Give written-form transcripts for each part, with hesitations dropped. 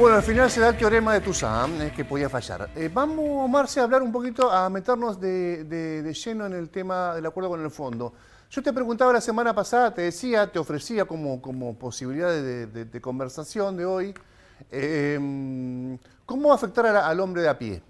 Bueno, al final se da el teorema de Toussaint, que podía fallar. Vamos, Marce, a hablar un poquito, a meternos de lleno en el tema del acuerdo con el fondo. Yo te preguntaba la semana pasada, te decía, te ofrecía como posibilidad de conversación de hoy, ¿cómo va a afectar al hombre de a pie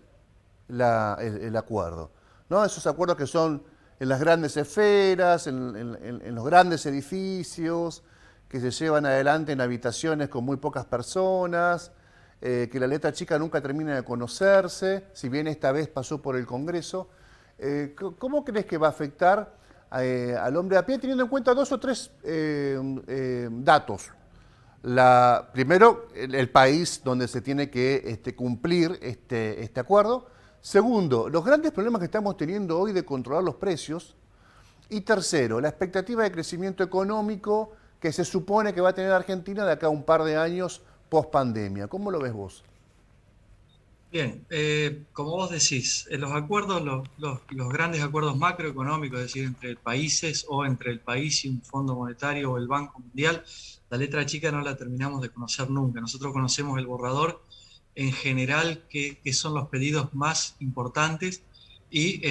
el acuerdo? ¿No? Esos acuerdos que son en las grandes esferas, en los grandes edificios, que se llevan adelante en habitaciones con muy pocas personas, que la letra chica nunca termina de conocerse, si bien esta vez pasó por el Congreso. ¿Cómo crees que va a afectar al hombre a pie, teniendo en cuenta dos o tres datos? Primero, el país donde se tiene que cumplir este acuerdo. Segundo, los grandes problemas que estamos teniendo hoy de controlar los precios. Y tercero, la expectativa de crecimiento económico que se supone que va a tener Argentina de acá a un par de años post pandemia. ¿Cómo lo ves vos? Bien, como vos decís, los acuerdos, los grandes acuerdos macroeconómicos, es decir, entre países o entre el país y un fondo monetario o el Banco Mundial, la letra chica no la terminamos de conocer nunca. Nosotros conocemos el borrador en general, que son los pedidos más importantes y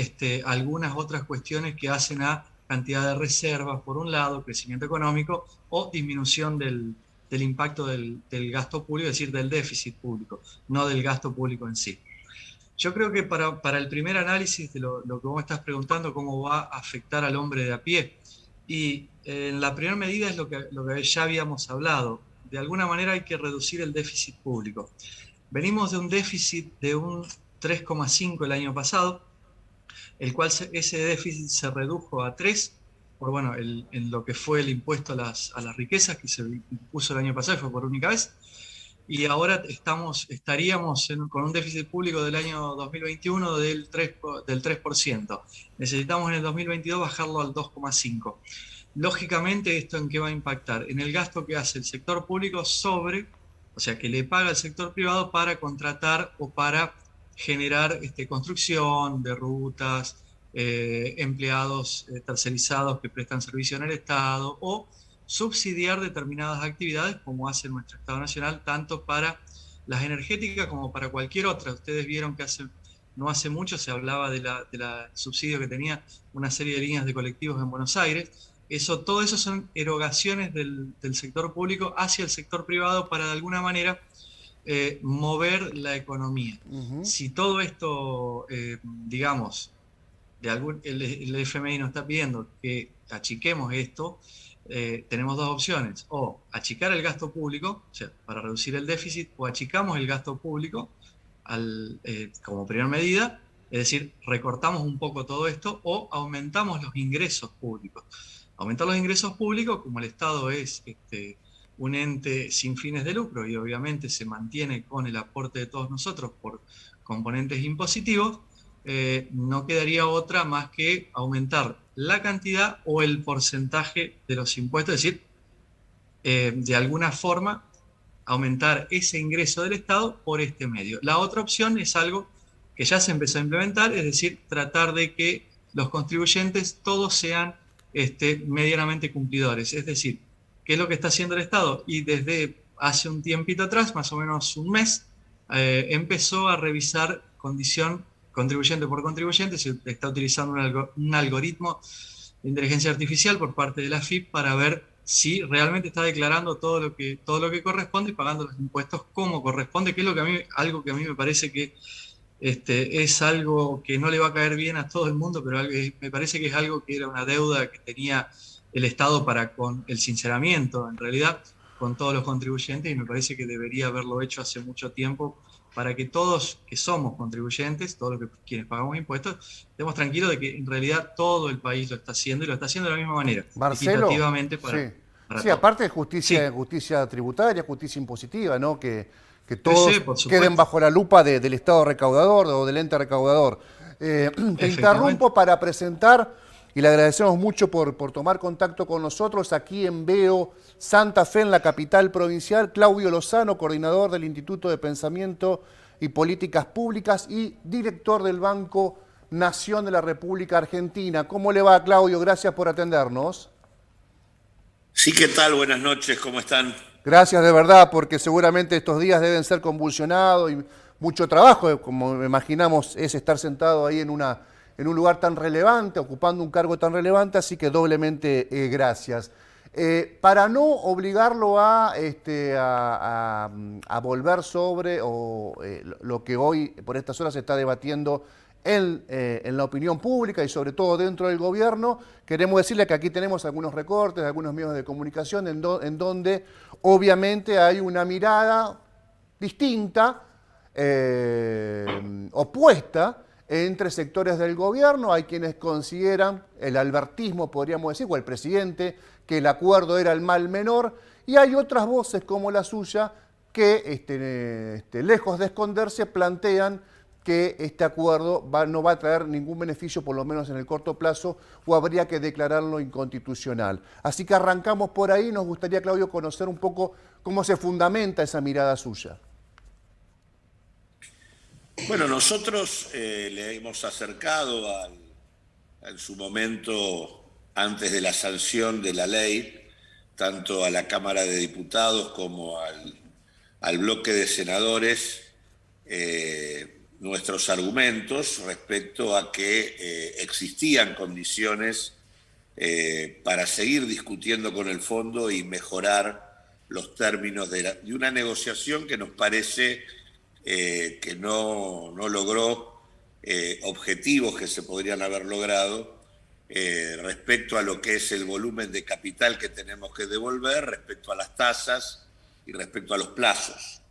algunas otras cuestiones que hacen a cantidad de reservas, por un lado, crecimiento económico o disminución del impacto del gasto público, es decir, del déficit público, no del gasto público en sí. Yo creo que para el primer análisis de lo que vos me estás preguntando, cómo va a afectar al hombre de a pie, y en la primera medida es lo que ya habíamos hablado. De alguna manera hay que reducir el déficit público. Venimos de un déficit de un 3,5 el año pasado, el cual ese déficit se redujo a 3 por bueno, en lo que fue el impuesto a las riquezas que se impuso el año pasado, fue por única vez, y ahora estaríamos con un déficit público del año 2021 del 3%. Necesitamos en el 2022 bajarlo al 2,5%. Lógicamente, ¿esto en qué va a impactar? En el gasto que hace el sector público o sea, que le paga al sector privado para contratar o para generar construcción de rutas, empleados tercerizados que prestan servicio en el Estado o subsidiar determinadas actividades como hace nuestro Estado Nacional, tanto para las energéticas como para cualquier otra. Ustedes vieron que no hace mucho se hablaba de la subsidio que tenía una serie de líneas de colectivos en Buenos Aires. Todo eso son erogaciones del sector público hacia el sector privado para de alguna manera mover la economía. Ujú. Si todo esto, digamos, el FMI nos está pidiendo que achiquemos esto, tenemos dos opciones: o achicar el gasto público, o sea, para reducir el déficit, o achicamos el gasto público como primera medida, es decir, recortamos un poco todo esto, o aumentamos los ingresos públicos. Aumentar los ingresos públicos, como el Estado es un ente sin fines de lucro y obviamente se mantiene con el aporte de todos nosotros por componentes impositivos, no quedaría otra más que aumentar la cantidad o el porcentaje de los impuestos, es decir, de alguna forma aumentar ese ingreso del Estado por este medio. La otra opción es algo que ya se empezó a implementar, es decir, tratar de que los contribuyentes todos sean medianamente cumplidores. Es decir, ¿qué es lo que está haciendo el Estado? Y desde hace un tiempito atrás, más o menos un mes, empezó a revisar condición contribuyente por contribuyente. Se está utilizando un algoritmo de inteligencia artificial por parte de la AFIP para ver si realmente está declarando todo lo que corresponde y pagando los impuestos como corresponde, que es algo que a mí me parece que es algo que no le va a caer bien a todo el mundo, pero me parece que es algo que era una deuda que tenía el Estado para con el sinceramiento, en realidad, con todos los contribuyentes, y me parece que debería haberlo hecho hace mucho tiempo para que todos que somos contribuyentes, todos los quienes pagamos impuestos, estemos tranquilos de que en realidad todo el país lo está haciendo y lo está haciendo de la misma manera, Marcelo, equitativamente sí. para Sí, todos. aparte de justicia, Sí, justicia tributaria, justicia impositiva, ¿no? Que sí, sí, todos por queden supuesto, bajo la lupa del Estado recaudador o del ente recaudador. Te efectivamente. interrumpo para presentar, y le agradecemos mucho por tomar contacto con nosotros aquí en Veo, Santa Fe, en la capital provincial, Claudio Lozano, coordinador del Instituto de Pensamiento y Políticas Públicas y director del Banco Nación de la República Argentina. ¿Cómo le va, Claudio? Gracias por atendernos. Sí, ¿qué tal? Buenas noches, ¿cómo están? Gracias de verdad, porque seguramente estos días deben ser convulsionados y mucho trabajo, como imaginamos, es estar sentado ahí en un lugar tan relevante, ocupando un cargo tan relevante, así que doblemente gracias. Para no obligarlo a volver sobre lo que hoy por estas horas se está debatiendo en la opinión pública y sobre todo dentro del gobierno, queremos decirle que aquí tenemos algunos recortes de algunos medios de comunicación en donde obviamente hay una mirada distinta, opuesta entre sectores del gobierno. Hay quienes consideran, el albertismo podríamos decir, o el presidente, que el acuerdo era el mal menor, y hay otras voces como la suya que, lejos de esconderse, plantean que este acuerdo no va a traer ningún beneficio, por lo menos en el corto plazo, o habría que declararlo inconstitucional. Así que arrancamos por ahí. Nos gustaría, Claudio, conocer un poco cómo se fundamenta esa mirada suya. Bueno, nosotros le hemos acercado en su momento, antes de la sanción de la ley, tanto a la Cámara de Diputados como al bloque de senadores, nuestros argumentos respecto a que existían condiciones para seguir discutiendo con el fondo y mejorar los términos de una negociación que nos parece que no logró objetivos que se podrían haber logrado respecto a lo que es el volumen de capital que tenemos que devolver, respecto a las tasas y respecto a los plazos.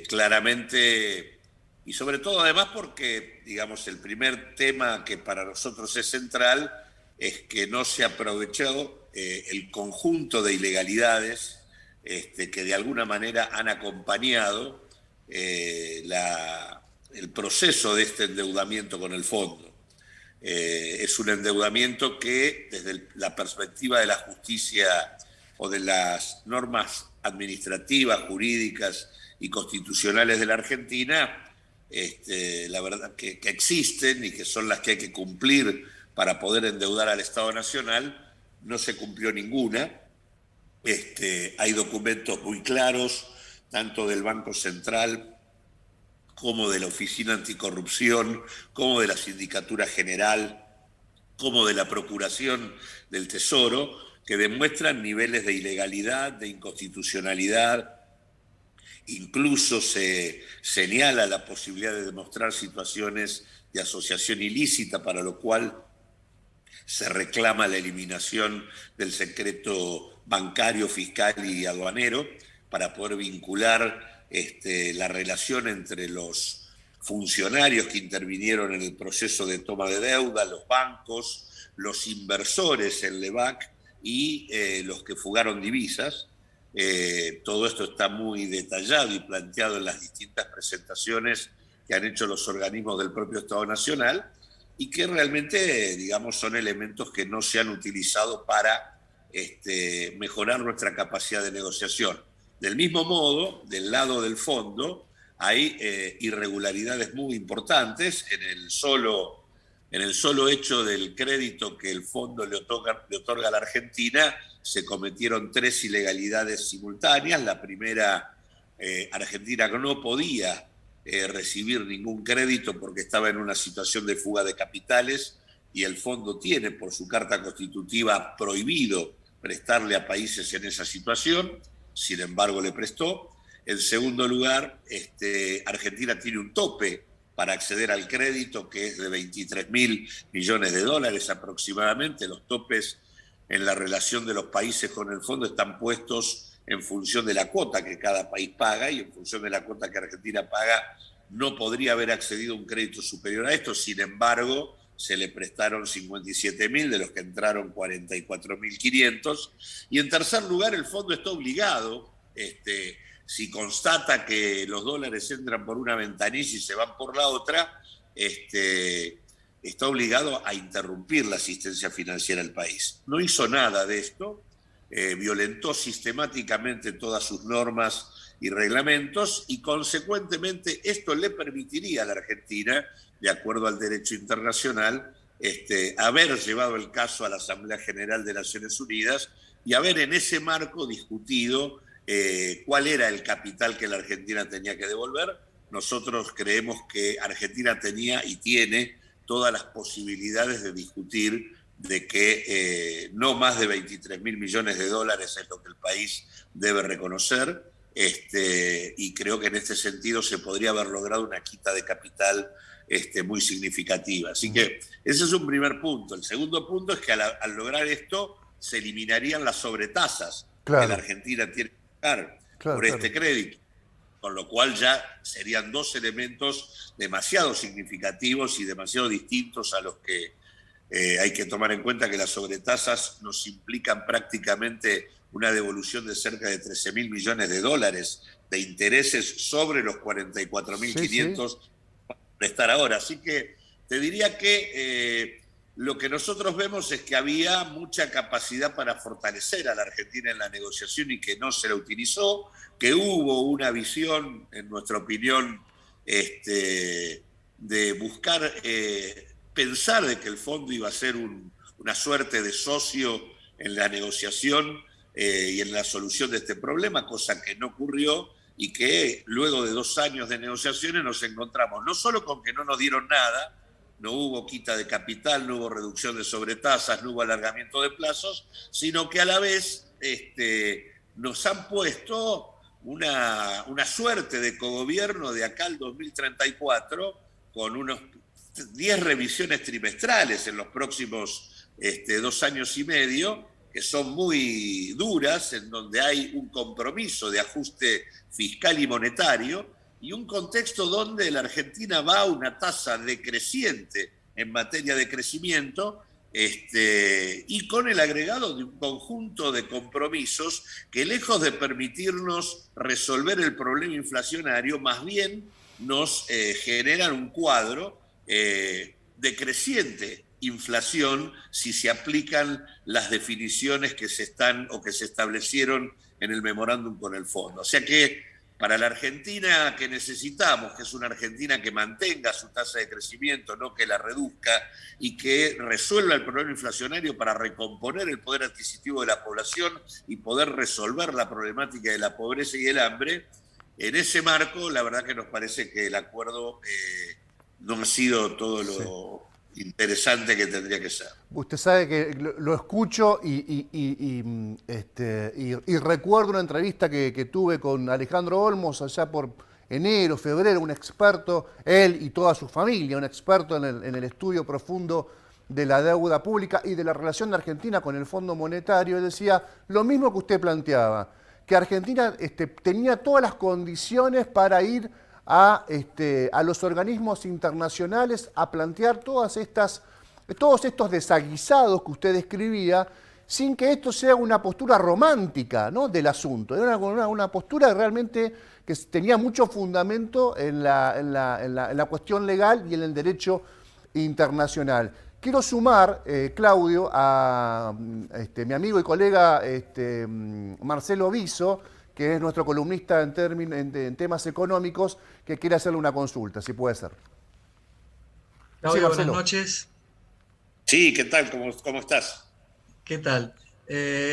Claramente, y sobre todo además porque, digamos, el primer tema que para nosotros es central es que no se aprovechó el conjunto de ilegalidades que de alguna manera han acompañado el proceso de este endeudamiento con el fondo. Es un endeudamiento que desde la perspectiva de la justicia o de las normas administrativas, jurídicas y constitucionales de la Argentina, la verdad que existen y que son las que hay que cumplir para poder endeudar al Estado Nacional, no se cumplió ninguna. Hay documentos muy claros, tanto del Banco Central como de la Oficina Anticorrupción, como de la Sindicatura General, como de la Procuración del Tesoro, que demuestran niveles de ilegalidad, de inconstitucionalidad. Incluso se señala la posibilidad de demostrar situaciones de asociación ilícita, para lo cual se reclama la eliminación del secreto bancario, fiscal y aduanero para poder vincular la relación entre los funcionarios que intervinieron en el proceso de toma de deuda, los bancos, los inversores en LEVAC y los que fugaron divisas. Todo esto está muy detallado y planteado en las distintas presentaciones que han hecho los organismos del propio Estado Nacional y que realmente, digamos, son elementos que no se han utilizado para mejorar nuestra capacidad de negociación. Del mismo modo, del lado del fondo, hay irregularidades muy importantes en el solo hecho del crédito que el fondo le otorga a la Argentina. Se cometieron 3 ilegalidades simultáneas. La primera, Argentina no podía recibir ningún crédito porque estaba en una situación de fuga de capitales y el fondo tiene por su carta constitutiva prohibido prestarle a países en esa situación. Sin embargo, le prestó. En segundo lugar, Argentina tiene un tope para acceder al crédito que es de 23.000 millones de dólares aproximadamente. Los topes en la relación de los países con el fondo están puestos en función de la cuota que cada país paga, y en función de la cuota que Argentina paga no podría haber accedido a un crédito superior a esto. Sin embargo, se le prestaron 57.000, de los que entraron 44.500. Y en tercer lugar, el fondo está obligado, si constata que los dólares entran por una ventanilla y se van por la otra, está obligado a interrumpir la asistencia financiera al país. No hizo nada de esto, violentó sistemáticamente todas sus normas y reglamentos, y consecuentemente esto le permitiría a la Argentina, de acuerdo al derecho internacional, haber llevado el caso a la Asamblea General de Naciones Unidas y haber en ese marco discutido cuál era el capital que la Argentina tenía que devolver. Nosotros creemos que Argentina tenía y tiene todas las posibilidades de discutir de que no más de 23.000 millones de dólares es lo que el país debe reconocer, y creo que en este sentido se podría haber logrado una quita de capital muy significativa. Así que ese es un primer punto. El segundo punto es que al lograr esto se eliminarían las sobretasas que la Argentina tiene que pagar por este crédito, con lo cual ya serían dos elementos demasiado significativos y demasiado distintos a los que hay que tomar en cuenta, que las sobretasas nos implican prácticamente una devolución de cerca de 13.000 millones de dólares de intereses sobre los 44.500 para prestar ahora. Así que te diría que lo que nosotros vemos es que había mucha capacidad para fortalecer a la Argentina en la negociación y que no se la utilizó, que hubo una visión, en nuestra opinión, de buscar pensar de que el fondo iba a ser una suerte de socio en la negociación y en la solución de este problema, cosa que no ocurrió, y que luego de 2 años de negociaciones nos encontramos no solo con que no nos dieron nada, no hubo quita de capital, no hubo reducción de sobretasas, no hubo alargamiento de plazos, sino que a la vez nos han puesto una suerte de cogobierno de acá al 2034 con unos 10 revisiones trimestrales en los próximos 2 años y medio, que son muy duras, en donde hay un compromiso de ajuste fiscal y monetario, y un contexto donde la Argentina va a una tasa decreciente en materia de crecimiento, y con el agregado de un conjunto de compromisos que, lejos de permitirnos resolver el problema inflacionario, más bien nos generan un cuadro de creciente inflación si se aplican las definiciones que se están o que se establecieron en el memorándum con el fondo. O sea que para la Argentina que necesitamos, que es una Argentina que mantenga su tasa de crecimiento, no que la reduzca, y que resuelva el problema inflacionario para recomponer el poder adquisitivo de la población y poder resolver la problemática de la pobreza y el hambre, en ese marco la verdad que nos parece que el acuerdo no ha sido todo lo interesante que tendría que ser. Usted sabe que lo escucho y recuerdo una entrevista que tuve con Alejandro Olmos allá por enero, febrero, un experto, él y toda su familia, un experto en el estudio profundo de la deuda pública y de la relación de Argentina con el Fondo Monetario. Él decía lo mismo que usted planteaba, que Argentina tenía todas las condiciones para ir a los organismos internacionales a plantear todos estos desaguisados que usted describía, sin que esto sea una postura romántica, ¿no?, del asunto. Era una postura realmente que tenía mucho fundamento en la cuestión legal y en el derecho internacional. Quiero sumar, Claudio, a mi amigo y colega Marcelo Viso, que es nuestro columnista en temas económicos, que quiere hacerle una consulta, si puede ser. Claudio, sí, buenas noches. Sí, ¿qué tal? ¿Cómo estás? ¿Qué tal?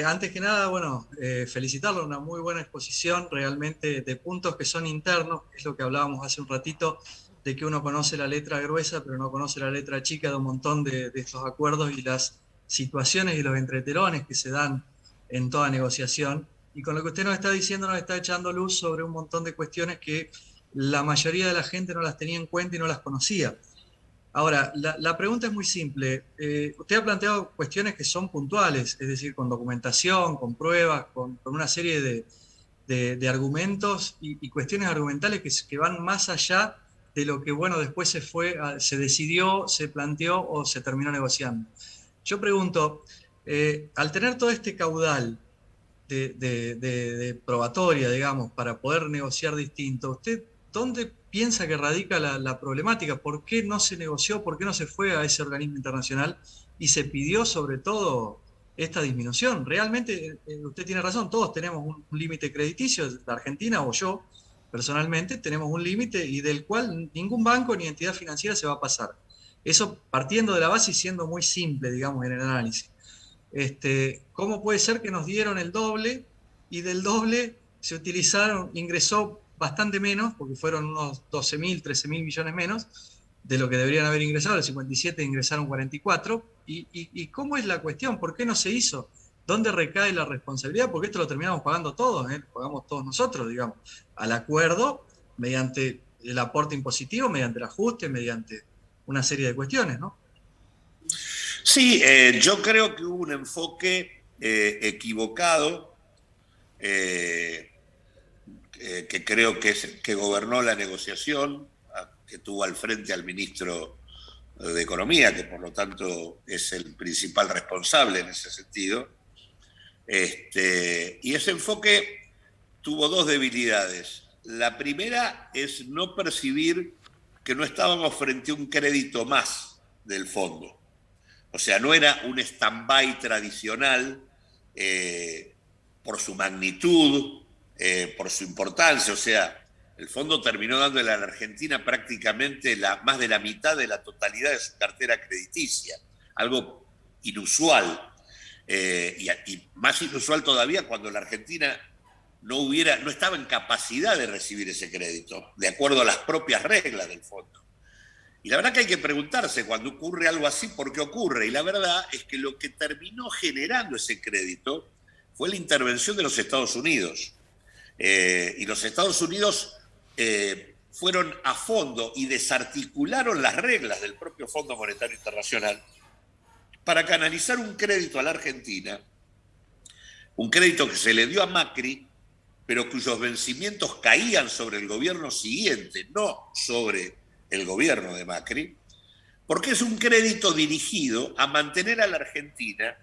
Antes que nada, bueno, felicitarlo, una muy buena exposición, realmente de puntos que son internos, es lo que hablábamos hace un ratito, de que uno conoce la letra gruesa, pero no conoce la letra chica de un montón de estos acuerdos y las situaciones y los entreterones que se dan en toda negociación. Y con lo que usted nos está diciendo, nos está echando luz sobre un montón de cuestiones que la mayoría de la gente no las tenía en cuenta y no las conocía. Ahora, la pregunta es muy simple. Usted ha planteado cuestiones que son puntuales, es decir, con documentación, con pruebas, con una serie de argumentos y cuestiones argumentales que van más allá de lo que, bueno, después se decidió, se planteó o se terminó negociando. Yo pregunto, al tener todo este caudal de probatoria, digamos, para poder negociar distinto, ¿usted dónde piensa que radica la problemática? ¿Por qué no se negoció? ¿Por qué no se fue a ese organismo internacional y se pidió sobre todo esta disminución? Realmente, usted tiene razón, todos tenemos un límite crediticio, la Argentina o yo personalmente tenemos un límite y del cual ningún banco ni entidad financiera se va a pasar. Eso partiendo de la base y siendo muy simple, digamos, en el análisis. ¿Cómo puede ser que nos dieron el doble y del doble ingresó bastante menos, porque fueron unos 12.000, 13.000 millones menos de lo que deberían haber ingresado? El 57 ingresaron 44. ¿Y cómo es la cuestión? ¿Por qué no se hizo? ¿Dónde recae la responsabilidad? Porque esto lo terminamos pagando todos, lo pagamos todos nosotros, digamos, al acuerdo, mediante el aporte impositivo, mediante el ajuste, mediante una serie de cuestiones, ¿no? Sí, yo creo que hubo un enfoque equivocado, que creo que es que gobernó la negociación, que tuvo al frente al ministro de Economía, que por lo tanto es el principal responsable en ese sentido. Y ese enfoque tuvo dos debilidades. La primera es no percibir que no estábamos frente a un crédito más del fondo. O sea, no era un stand-by tradicional por su magnitud, por su importancia. O sea, el fondo terminó dándole a la Argentina prácticamente más de la mitad de la totalidad de su cartera crediticia. Algo inusual. Y más inusual todavía cuando la Argentina no estaba en capacidad de recibir ese crédito, de acuerdo a las propias reglas del fondo. Y la verdad que hay que preguntarse cuando ocurre algo así, ¿por qué ocurre? Y la verdad es que lo que terminó generando ese crédito fue la intervención de los Estados Unidos. Y los Estados Unidos fueron a fondo y desarticularon las reglas del propio Fondo Monetario Internacional para canalizar un crédito a la Argentina, un crédito que se le dio a Macri, pero cuyos vencimientos caían sobre el gobierno siguiente, no sobre el gobierno de Macri, porque es un crédito dirigido a mantener a la Argentina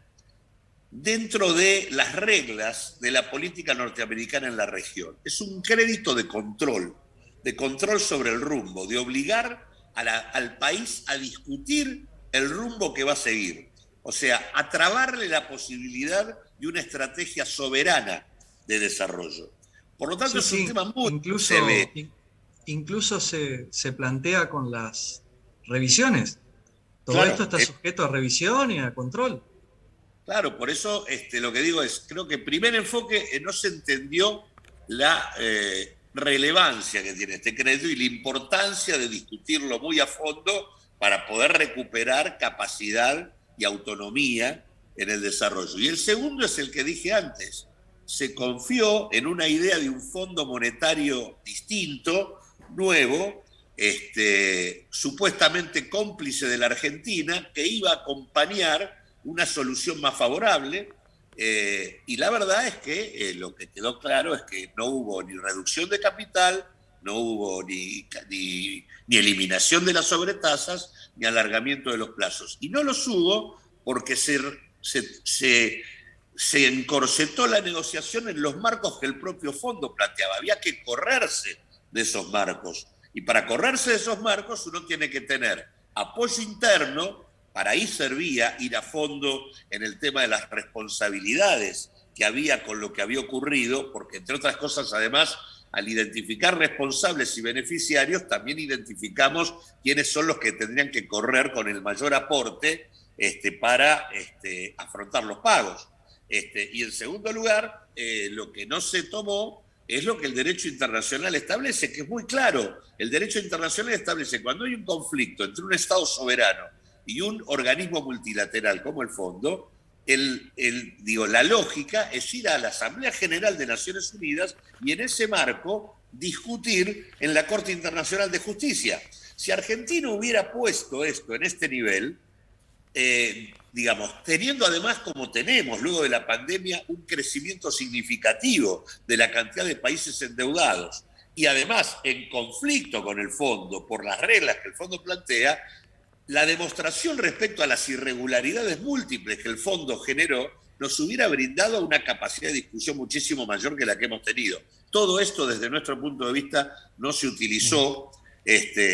dentro de las reglas de la política norteamericana en la región. Es un crédito de control sobre el rumbo, de obligar al país a discutir el rumbo que va a seguir. O sea, a trabarle la posibilidad de una estrategia soberana de desarrollo. Por lo tanto, es un tema muy severo. Incluso se plantea con las revisiones. Todo esto está sujeto a revisión y a control. Claro, por eso lo que digo es, creo que el primer enfoque no se entendió la relevancia que tiene este crédito y la importancia de discutirlo muy a fondo para poder recuperar capacidad y autonomía en el desarrollo. Y el segundo es el que dije antes. Se confió en una idea de un fondo monetario distinto, nuevo, supuestamente cómplice de la Argentina, que iba a acompañar una solución más favorable, y la verdad es que lo que quedó claro es que no hubo ni reducción de capital, no hubo ni eliminación de las sobretasas, ni alargamiento de los plazos. Y no los hubo porque se encorsetó la negociación en los marcos que el propio fondo planteaba. Había que correrse de esos marcos. Y para correrse de esos marcos uno tiene que tener apoyo interno. Para ahí servía ir a fondo en el tema de las responsabilidades que había con lo que había ocurrido, porque entre otras cosas, además, al identificar responsables y beneficiarios, también identificamos quiénes son los que tendrían que correr con el mayor aporte para afrontar los pagos. Y en segundo lugar, lo que no se tomó es lo que el derecho internacional establece, que es muy claro. El derecho internacional establece cuando hay un conflicto entre un Estado soberano y un organismo multilateral como el Fondo, la lógica es ir a la Asamblea General de Naciones Unidas y en ese marco discutir en la Corte Internacional de Justicia. Si Argentina hubiera puesto esto en este nivel, teniendo además como tenemos luego de la pandemia un crecimiento significativo de la cantidad de países endeudados y además en conflicto con el Fondo por las reglas que el Fondo plantea, la demostración respecto a las irregularidades múltiples que el Fondo generó nos hubiera brindado una capacidad de discusión muchísimo mayor que la que hemos tenido. Todo esto, desde nuestro punto de vista, no se utilizó,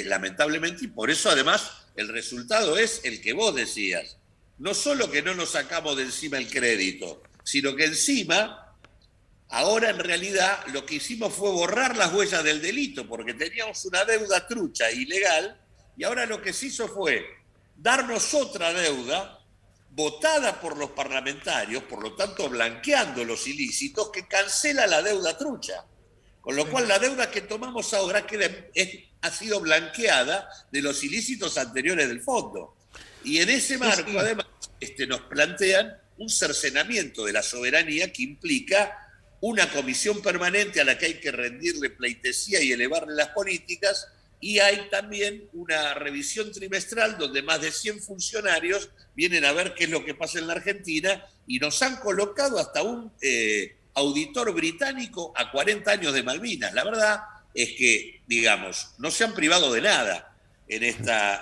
lamentablemente, y por eso, además, el resultado es el que vos decías. No solo que no nos sacamos de encima el crédito, sino que encima, ahora en realidad, lo que hicimos fue borrar las huellas del delito, porque teníamos una deuda trucha, ilegal, y ahora lo que se hizo fue darnos otra deuda votada por los parlamentarios, por lo tanto blanqueando los ilícitos, que cancela la deuda trucha. Con lo cual la deuda que tomamos ahora ha sido blanqueada de los ilícitos anteriores del fondo. Y en ese marco, además, nos plantean un cercenamiento de la soberanía que implica una comisión permanente a la que hay que rendirle pleitesía y elevarle las políticas, y hay también una revisión trimestral donde más de 100 funcionarios vienen a ver qué es lo que pasa en la Argentina, y nos han colocado hasta un auditor británico a 40 años de Malvinas. La verdad es que, digamos, no se han privado de nada en esta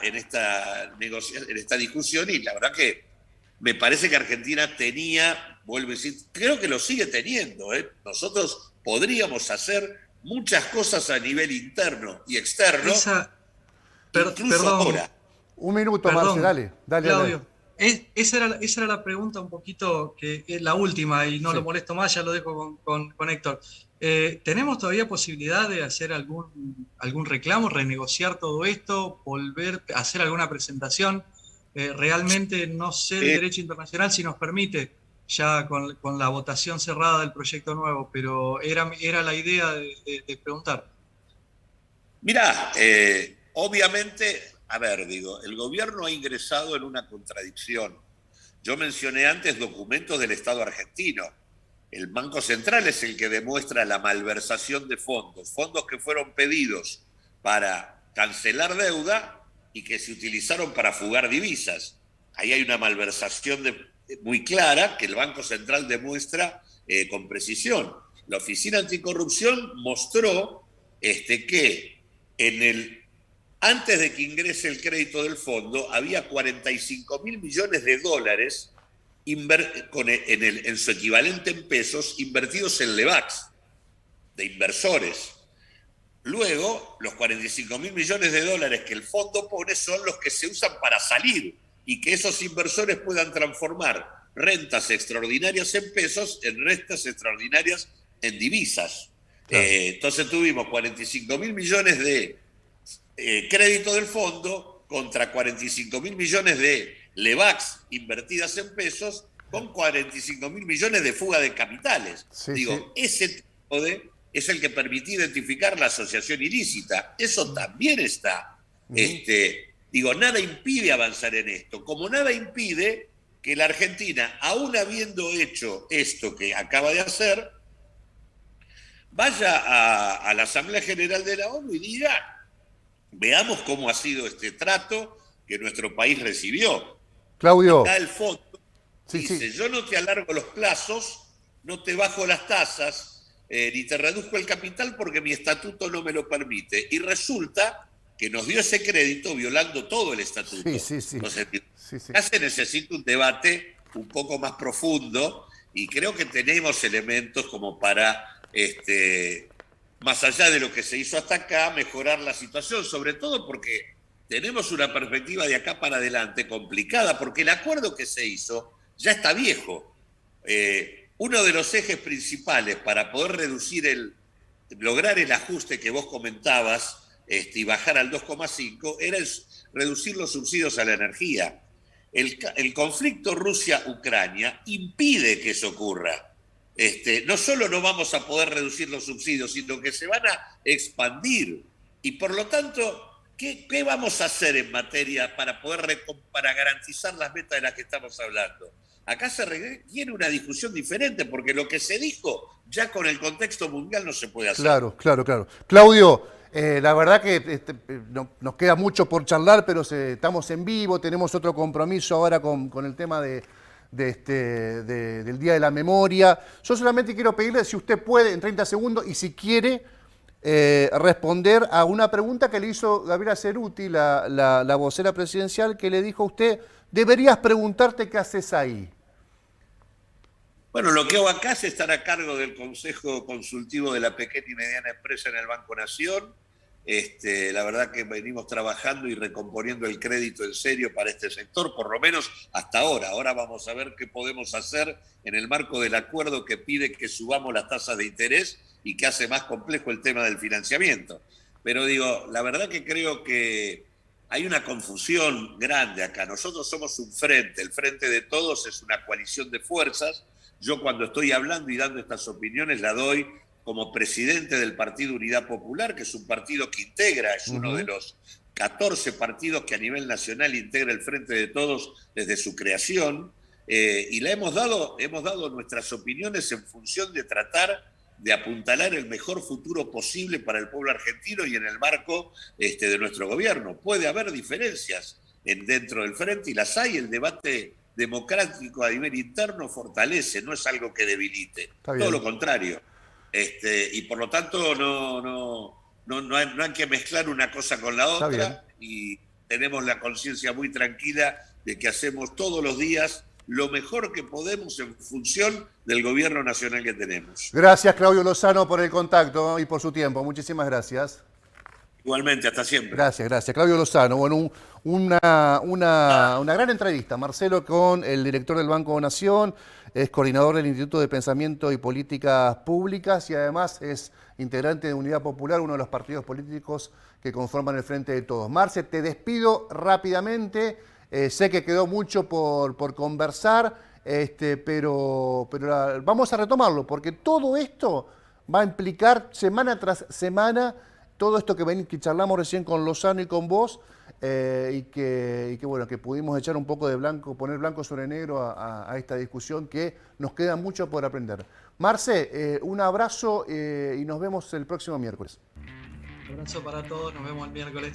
discusión, y la verdad que me parece que Argentina tenía, vuelvo a decir, creo que lo sigue teniendo, ¿eh? Nosotros podríamos hacer muchas cosas a nivel interno y externo, incluso ahora. Un minuto, Marce, dale. Claudio, esa era la pregunta un poquito, que es la última, y no lo molesto más, ya lo dejo con Héctor. ¿Tenemos todavía posibilidad de hacer algún reclamo, renegociar todo esto, volver a hacer alguna presentación? Realmente no sé el derecho internacional si nos permite, ya con la votación cerrada del proyecto nuevo, pero era la idea de preguntar. Mirá, obviamente, a ver, digo, el gobierno ha ingresado en una contradicción. Yo mencioné antes documentos del Estado argentino. El Banco Central es el que demuestra la malversación de fondos que fueron pedidos para cancelar deuda y que se utilizaron para fugar divisas. Ahí hay una malversación muy clara que el Banco Central demuestra con precisión. La Oficina Anticorrupción mostró que antes de que ingrese el crédito del fondo había 45.000 millones de dólares en su equivalente en pesos invertidos en Levax, de inversores. Luego, los 45.000 millones de dólares que el fondo pone son los que se usan para salir y que esos inversores puedan transformar rentas extraordinarias en pesos en rentas extraordinarias en divisas. Claro. Entonces tuvimos 45.000 millones de crédito del fondo contra 45.000 millones de Levax invertidas en pesos con 45.000 millones de fuga de capitales. Ese tipo es el que permite identificar la asociación ilícita. Eso también está. Nada impide avanzar en esto, como nada impide que la Argentina, aún habiendo hecho esto que acaba de hacer, vaya a la Asamblea General de la ONU y diga: veamos cómo ha sido este trato que nuestro país recibió. Claudio. Acá el fondo dice: yo no te alargo los plazos, no te bajo las tasas, ni te reduzco el capital porque mi estatuto no me lo permite. Y resulta que nos dio ese crédito violando todo el estatuto. Entonces, ya se necesita un debate un poco más profundo, y creo que tenemos elementos como para, más allá de lo que se hizo hasta acá, mejorar la situación, sobre todo porque tenemos una perspectiva de acá para adelante complicada, porque el acuerdo que se hizo ya está viejo. Uno de los ejes principales para poder lograr el ajuste que vos comentabas y bajar al 2,5 era reducir los subsidios a la energía. El conflicto Rusia-Ucrania impide que eso ocurra. No solo no vamos a poder reducir los subsidios, sino que se van a expandir. Y por lo tanto, ¿qué vamos a hacer en materia para garantizar las metas de las que estamos hablando? Acá se requiere una discusión diferente, porque lo que se dijo ya con el contexto mundial no se puede hacer. Claro. Claudio, la verdad que nos queda mucho por charlar, pero estamos en vivo, tenemos otro compromiso ahora con el tema del Día de la Memoria. Yo solamente quiero pedirle si usted puede, en 30 segundos, y si quiere, responder a una pregunta que le hizo Gabriela Cerruti, la vocera presidencial, que le dijo a usted: deberías preguntarte qué haces ahí. Bueno, lo que hago acá es estar a cargo del Consejo Consultivo de la Pequeña y Mediana Empresa en el Banco Nación. La verdad que venimos trabajando y recomponiendo el crédito en serio para este sector, por lo menos hasta ahora. Ahora vamos a ver qué podemos hacer en el marco del acuerdo que pide que subamos las tasas de interés y que hace más complejo el tema del financiamiento. Pero digo, la verdad que creo que hay una confusión grande acá. Nosotros somos un frente, el Frente de Todos es una coalición de fuerzas. Yo cuando estoy hablando y dando estas opiniones la doy como presidente del Partido Unidad Popular, que es un partido que integra, es uno de los 14 partidos que a nivel nacional integra el Frente de Todos desde su creación, y le hemos dado nuestras opiniones en función de tratar de apuntalar el mejor futuro posible para el pueblo argentino y en el marco de nuestro gobierno. Puede haber diferencias dentro del frente y las hay. El debate democrático a nivel interno fortalece, no es algo que debilite, todo lo contrario. Y por lo tanto no hay que mezclar una cosa con la otra, y tenemos la conciencia muy tranquila de que hacemos todos los días lo mejor que podemos en función del gobierno nacional que tenemos. Gracias, Claudio Lozano, por el contacto y por su tiempo. Muchísimas gracias. Igualmente, hasta siempre. Gracias. Claudio Lozano. Bueno, una gran entrevista, Marcelo, con el director del Banco Nación, es coordinador del Instituto de Pensamiento y Políticas Públicas y además es integrante de Unidad Popular, uno de los partidos políticos que conforman el Frente de Todos. Marce, te despido rápidamente. Sé que quedó mucho por conversar, pero vamos a retomarlo, porque todo esto va a implicar semana tras semana, todo esto que charlamos recién con Lozano y con vos, y que pudimos echar un poco de blanco, poner blanco sobre negro a esta discusión, que nos queda mucho por aprender. Marce, un abrazo y nos vemos el próximo miércoles. Un abrazo para todos, nos vemos el miércoles.